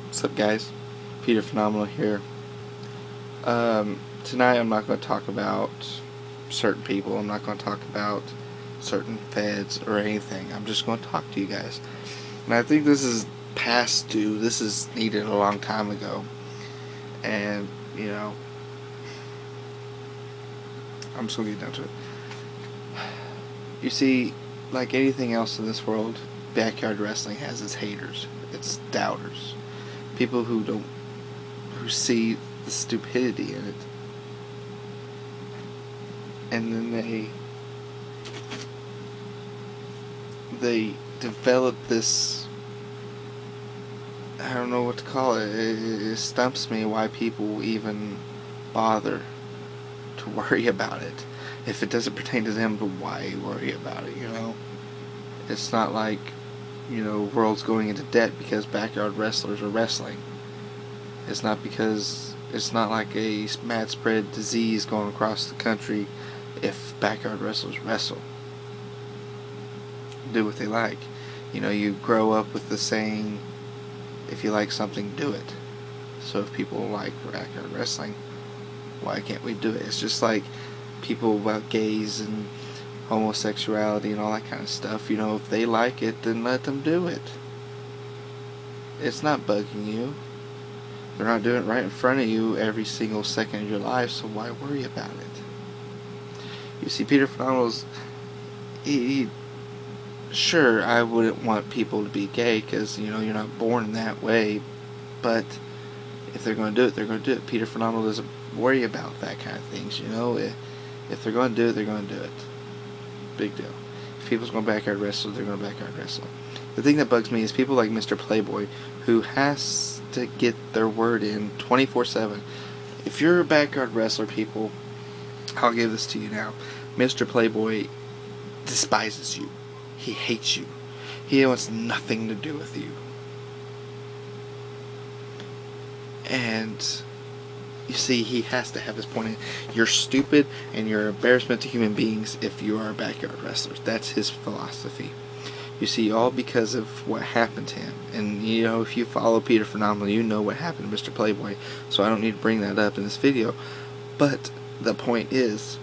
What's up, guys? Peter Phenomenal here. Tonight I'm not going to talk about certain people. I'm not going to talk about certain feds or anything. I'm just going to talk to you guys. And I think this is past due. This is needed a long time ago. And, I'm just going to get down to it. You see, like anything else in this world, backyard wrestling has its haters, its doubters. People who see the stupidity in it, and then they develop this, I don't know what to call it. It stumps me why people even bother to worry about it. If it doesn't pertain to them, but why worry about it, It's not like, world's going into debt because backyard wrestlers are wrestling. It's not like a mad spread disease going across the country if backyard wrestlers wrestle. Do what they like. You grow up with the saying, if you like something, do it. So if people like backyard wrestling, why can't we do it? It's just like people about gays and homosexuality and all that kind of stuff. If they like it, then let them do it. It's not bugging you. They're not doing it right in front of you every single second of your life, so why worry about it? You see, Peter Phenomenal's, sure, I wouldn't want people to be gay because, you're not born that way, but if they're going to do it, they're going to do it. Peter Phenomenal doesn't worry about that kind of things, If they're going to do it, they're going to do it. Big deal. If people's going to backyard wrestle, they're going to backyard wrestle. The thing that bugs me is people like Mr. Playboy, who has to get their word in 24/7. If you're a backyard wrestler, people, I'll give this to you now. Mr. Playboy despises you. He hates you. He wants nothing to do with you. And you see, he has to have his point in. You're stupid and you're an embarrassment to human beings if you are backyard wrestlers. That's his philosophy. You see, all because of what happened to him. And, if you follow Peter Phenomenal, you know what happened to Mr. Playboy. So I don't need to bring that up in this video. But the point is,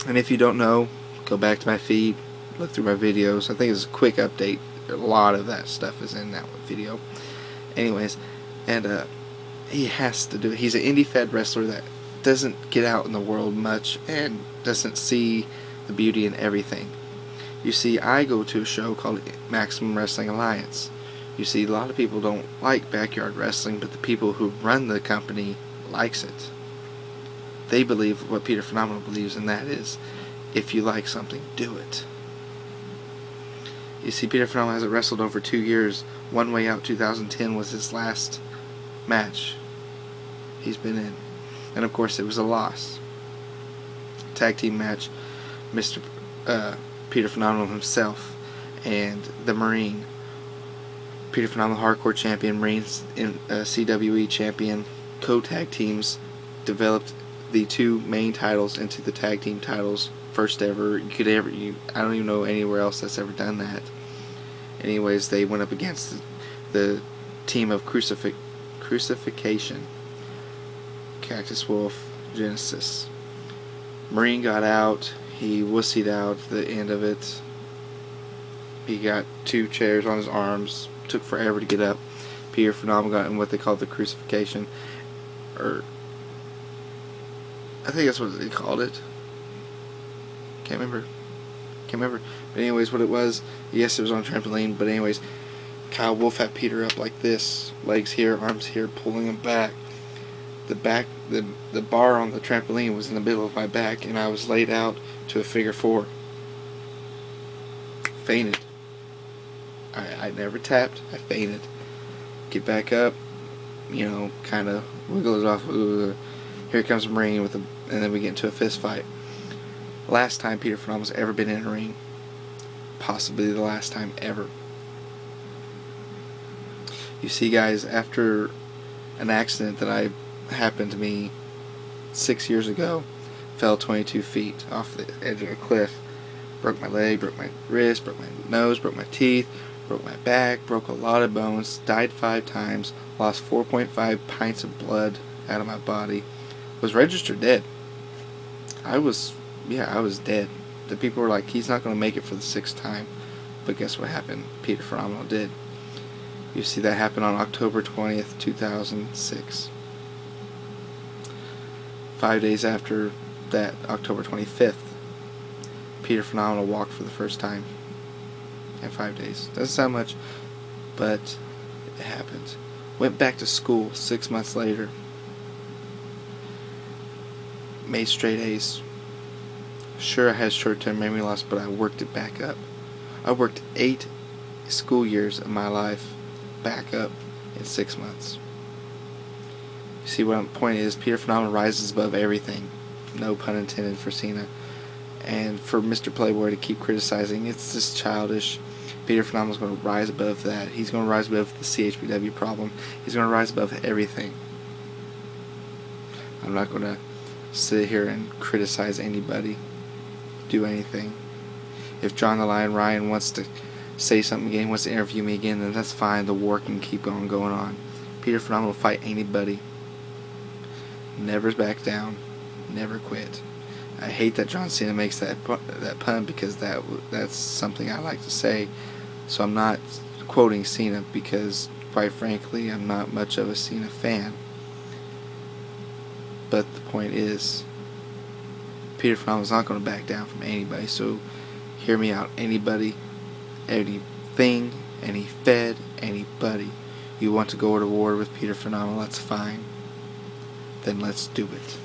and if you don't know, go back to my feed, look through my videos. I think it's a quick update. A lot of that stuff is in that video. Anyways, and he has to do it. He's an indie fed wrestler that doesn't get out in the world much and doesn't see the beauty in everything. You see, I go to a show called Maximum Wrestling Alliance. You see, a lot of people don't like backyard wrestling, but the people who run the company likes it. They believe what Peter Phenomenal believes, and that is, if you like something, do it. You see, Peter Phenomenal hasn't wrestled over 2 years. One Way Out 2010 was his last match he's been in, and of course it was a loss. Tag team match, Peter Phenomenal himself and the Marine. Peter Phenomenal Hardcore Champion, Marines in CWE Champion, co-tag teams developed the two main titles into the tag team titles. First ever. I don't even know anywhere else that's ever done that. Anyways, they went up against the team of Crucifixion, Cactus Wolf, Genesis. Marine got out. He wussied out at the end of it. He got 2 chairs on his arms. Took forever to get up. Peter Phenomenal got in what they call the Crucifixion, or I think that's what they called it. Can't remember. But anyways, what it was, yes, it was on a trampoline, but anyways, Kyle Wolf had Peter up like this, legs here, arms here, pulling him back. The bar on the trampoline was in the middle of my back, and I was laid out to a figure 4. Fainted. I never tapped. I fainted. Get back up, kind of wiggle it off. Here comes the Marine and then we get into a fist fight. Last time Peter Phenomenal's ever been in a ring. Possibly the last time ever. You see, guys, after an accident that happened to me 6 years ago, fell 22 feet off the edge of a cliff, broke my leg, broke my wrist, broke my nose, broke my teeth, Broke my back, broke a lot of bones, died 5 times, lost 4.5 pints of blood out of my body, was registered dead. I was dead. The people were like, he's not going to make it for the 6th time. But guess what happened? Peter Phenomenal did. You see, that happened on October 20th, 2006. 5 days after that, October 25th, Peter Phenomenal walked for the first time in 5 days. Doesn't sound much, but it happened. Went back to school 6 months later. Made straight A's. Sure, I had short-term memory loss, but I worked it back up. I worked 8 school years of my life back up in 6 months. You see, what my point is, Peter Phenomenal rises above everything. No pun intended for Cena. And for Mr. Playboy to keep criticizing, it's just childish. Peter Phenomenal's going to rise above that. He's going to rise above the CHPW problem. He's going to rise above everything. I'm not going to sit here and criticize anybody, do anything. If John the Lion Ryan wants to say something again, wants to interview me again, then that's fine. The war can keep going on. Peter Phenomenal will fight anybody. Never back down. Never quit. I hate that John Cena makes that pun because that's something I like to say. So I'm not quoting Cena because, quite frankly, I'm not much of a Cena fan. But the point is, Peter Phenomenal's not going to back down from anybody. So hear me out. Anybody, anything, any Fed, anybody, you want to go to war with Peter Phenomenal, that's fine. Then let's do it.